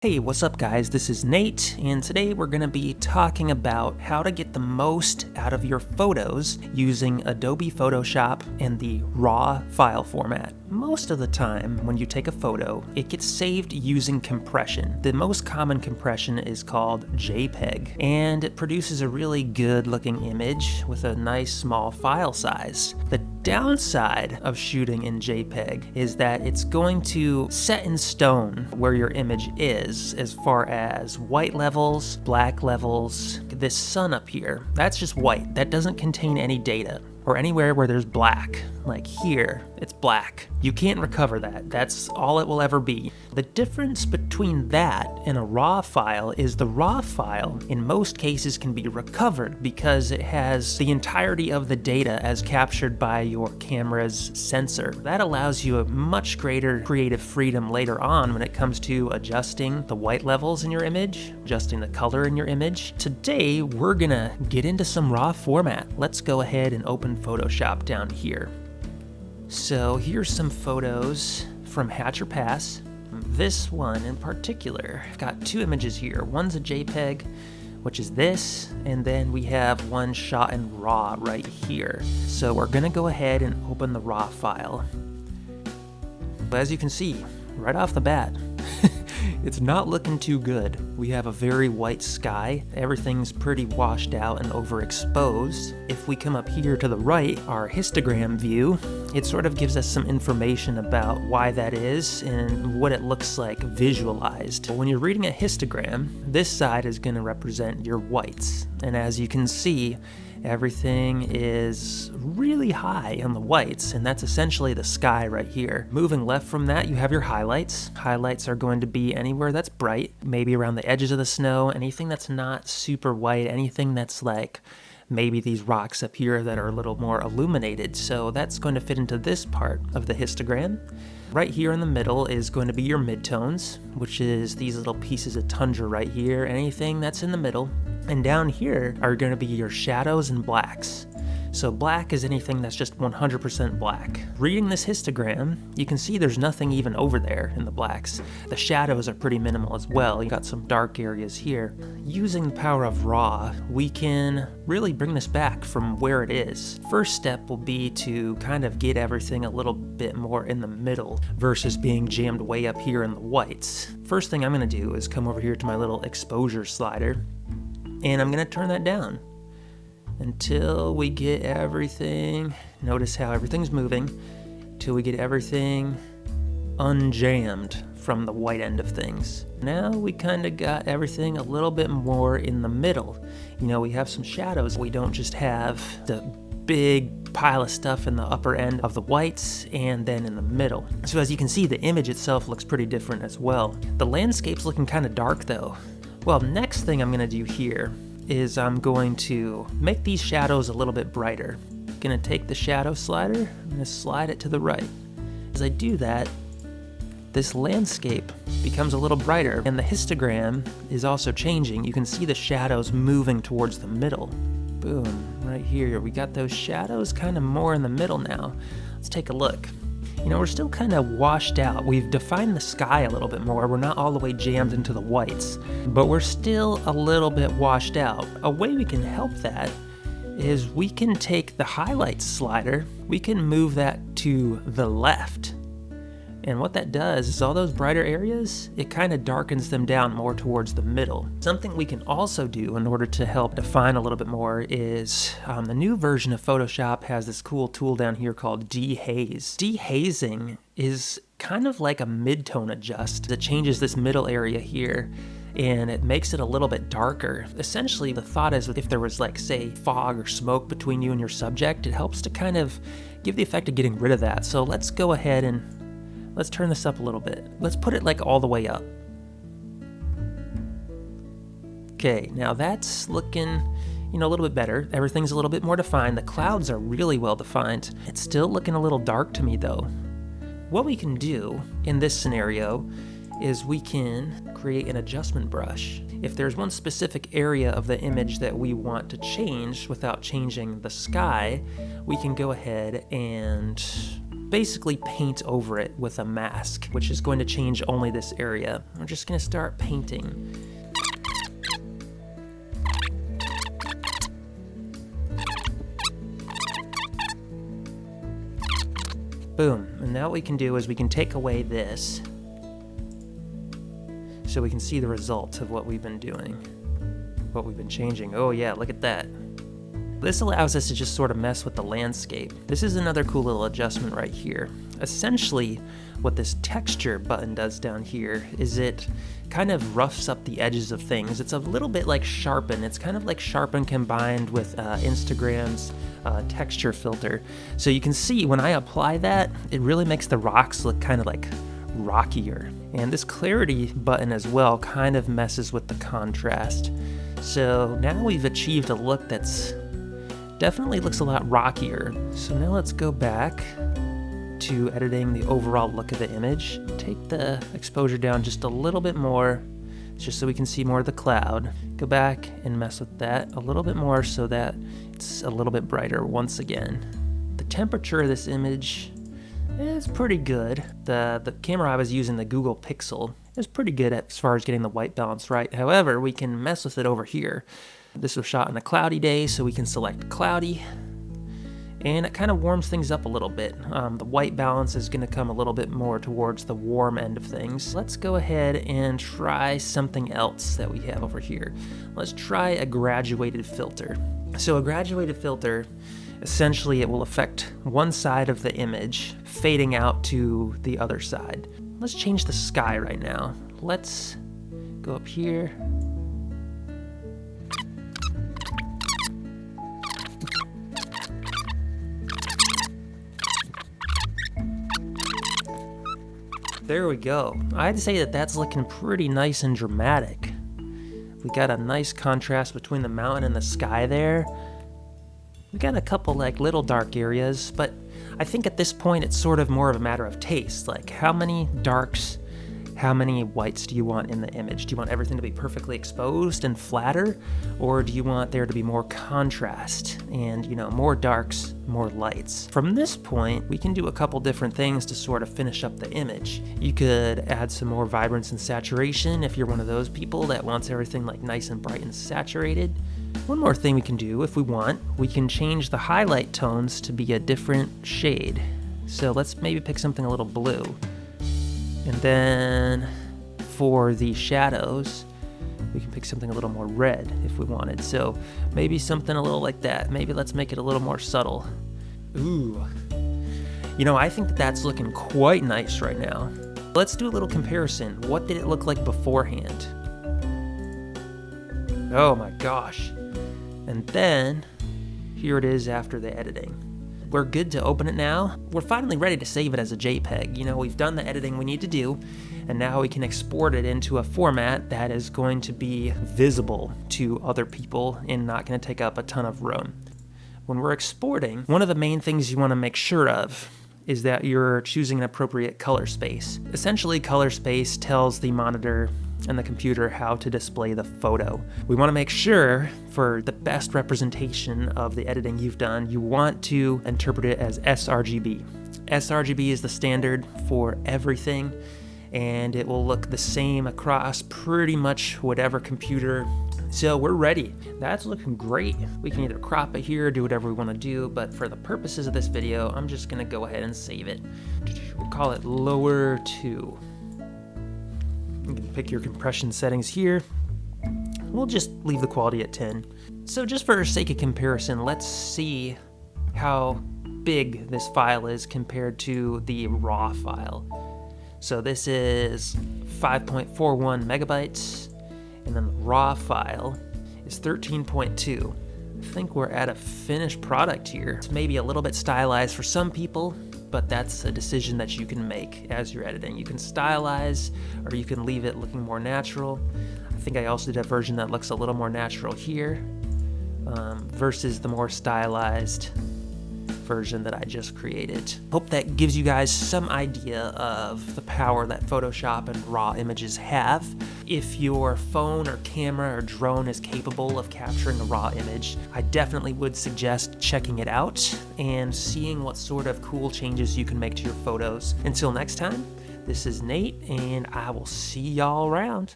Hey, what's up guys? This is Nate, and today we're going to be talking about how to get the most out of your photos using Adobe Photoshop and the RAW file format. Most of the time, when you take a photo, it gets saved using compression. The most common compression is called JPEG, and it produces a really good looking image with a nice small file size. The downside of shooting in JPEG is that it's going to set in stone where your image is as far as white levels, black levels. This sun up here, that's just white. That doesn't contain any data. Or anywhere where there's black, like here, it's black. You can't recover that. That's all it will ever be. The difference between that and a RAW file is the RAW file, in most cases, can be recovered because it has the entirety of the data as captured by your camera's sensor. That allows you a much greater creative freedom later on when it comes to adjusting the white levels in your image, adjusting the color in your image. Today, we're gonna get into some RAW format. Let's go ahead and open Photoshop down here. So here's some photos from Hatch or Pass. This one in particular, I've got two images here. One's a JPEG, which is this, and then we have one shot in RAW right here. So we're gonna go ahead and open the RAW file. But as you can see, right off the bat, it's not looking too good. We have a very white sky. Everything's pretty washed out and overexposed. If we come up here to the right, our histogram view, it sort of gives us some information about why that is and what it looks like visualized. When you're reading a histogram, this side is going to represent your whites. And as you can see, everything is really high on the whites, and that's essentially the sky right here. Moving left from that, you have your highlights. Highlights are going to be anywhere that's bright, maybe around the edges of the snow, anything that's not super white, anything that's like maybe these rocks up here that are a little more illuminated. So that's going to fit into this part of the histogram. Right here in the middle is going to be your midtones, which is these little pieces of tundra right here, anything that's in the middle. And down here are going to be your shadows and blacks. So black is anything that's just 100% black. Reading this histogram, you can see there's nothing even over there in the blacks. The shadows are pretty minimal as well. You got some dark areas here. Using the power of RAW, we can really bring this back from where it is. First step will be to kind of get everything a little bit more in the middle versus being jammed way up here in the whites. First thing I'm gonna do is come over here to my little exposure slider, and I'm gonna turn that down until we get everything, notice how everything's moving, till we get everything unjammed from the white end of things. Now we kind of got everything a little bit more in the middle. You know, we have some shadows. We don't just have the big pile of stuff in the upper end of the whites and then in the middle. So as you can see, the image itself looks pretty different as well. The landscape's looking kind of dark though. Well, next thing I'm gonna do here is I'm going to make these shadows a little bit brighter. I'm gonna take the shadow slider, I'm gonna slide it to the right. As I do that, this landscape becomes a little brighter, and the histogram is also changing. You can see the shadows moving towards the middle. Boom, right here. We got those shadows kind of more in the middle now. Let's take a look. You know, we're still kind of washed out. We've defined the sky a little bit more. We're not all the way jammed into the whites, but we're still a little bit washed out. A way we can help that is we can take the highlights slider, we can move that to the left. And what that does is all those brighter areas, it kind of darkens them down more towards the middle. Something we can also do in order to help define a little bit more is the new version of Photoshop has this cool tool down here called dehaze. Dehazing is kind of like a mid-tone adjust. It changes this middle area here and it makes it a little bit darker. Essentially, the thought is if there was like, say, fog or smoke between you and your subject, it helps to kind of give the effect of getting rid of that. So let's go ahead and let's turn this up a little bit. Let's put it like all the way up. Okay, now that's looking, you know, a little bit better. Everything's a little bit more defined. The clouds are really well defined. It's still looking a little dark to me though. What we can do in this scenario is we can create an adjustment brush. If there's one specific area of the image that we want to change without changing the sky, we can go ahead and basically paint over it with a mask, which is going to change only this area. We're just gonna start painting. Boom, and now what we can do is we can take away this so we can see the result of what we've been doing, what we've been changing. Oh yeah, look at that. This allows us to just sort of mess with the landscape. This is another cool little adjustment right here. Essentially, what this texture button does down here is it kind of roughs up the edges of things. It's a little bit like Sharpen. It's kind of like Sharpen combined with Instagram's texture filter. So you can see when I apply that, it really makes the rocks look kind of like rockier. And this clarity button as well kind of messes with the contrast. So now we've achieved a look that's definitely looks a lot rockier. So now let's go back to editing the overall look of the image. Take the exposure down just a little bit more, just so we can see more of the cloud. Go back and mess with that a little bit more so that it's a little bit brighter once again. The temperature of this image is pretty good. The camera I was using, the Google Pixel, is pretty good as far as getting the white balance right. However, we can mess with it over here. This was shot on a cloudy day, so we can select cloudy, and it kind of warms things up a little bit. The white balance is going to come a little bit more towards the warm end of things. Let's go ahead and try something else that we have over here. Let's try a graduated filter. So a graduated filter, essentially it will affect one side of the image, fading out to the other side. Let's change the sky right now. Let's go up here. There we go. I'd say that that's looking pretty nice and dramatic. We got a nice contrast between the mountain and the sky there. We got a couple like little dark areas, but I think at this point it's sort of more of a matter of taste. Like how many darks, how many whites do you want in the image? Do you want everything to be perfectly exposed and flatter? Or do you want there to be more contrast and, you know, more darks, more lights? From this point, we can do a couple different things to sort of finish up the image. You could add some more vibrance and saturation if you're one of those people that wants everything like nice and bright and saturated. One more thing we can do if we want, we can change the highlight tones to be a different shade. So let's maybe pick something a little blue. And then for the shadows, we can pick something a little more red if we wanted. So maybe something a little like that. Maybe let's make it a little more subtle. Ooh. You know, I think that that's looking quite nice right now. Let's do a little comparison. What did it look like beforehand? Oh my gosh. And then here it is after the editing. We're good to open it now. We're finally ready to save it as a JPEG. You know, we've done the editing we need to do, and now we can export it into a format that is going to be visible to other people and not going to take up a ton of room. When we're exporting, one of the main things you want to make sure of is that you're choosing an appropriate color space. Essentially, color space tells the monitor and the computer how to display the photo. We want to make sure for the best representation of the editing you've done, you want to interpret it as sRGB. sRGB is the standard for everything, and it will look the same across pretty much whatever computer. So we're ready. That's looking great. We can either crop it here, do whatever we want to do, but for the purposes of this video, I'm just gonna go ahead and save it. We'll call it lower 2. You can pick your compression settings here. We'll just leave the quality at 10. So just for sake of comparison, let's see how big this file is compared to the raw file. So this is 5.41 megabytes, and then the raw file is 13.2. I think we're at a finished product here. It's maybe a little bit stylized for some people, but that's a decision that you can make as you're editing. You can stylize, or you can leave it looking more natural. I think I also did a version that looks a little more natural here, versus the more stylized version that I just created. Hope that gives you guys some idea of the power that Photoshop and raw images have. If your phone or camera or drone is capable of capturing a raw image, I definitely would suggest checking it out and seeing what sort of cool changes you can make to your photos. Until next time, this is Nate, and I will see y'all around.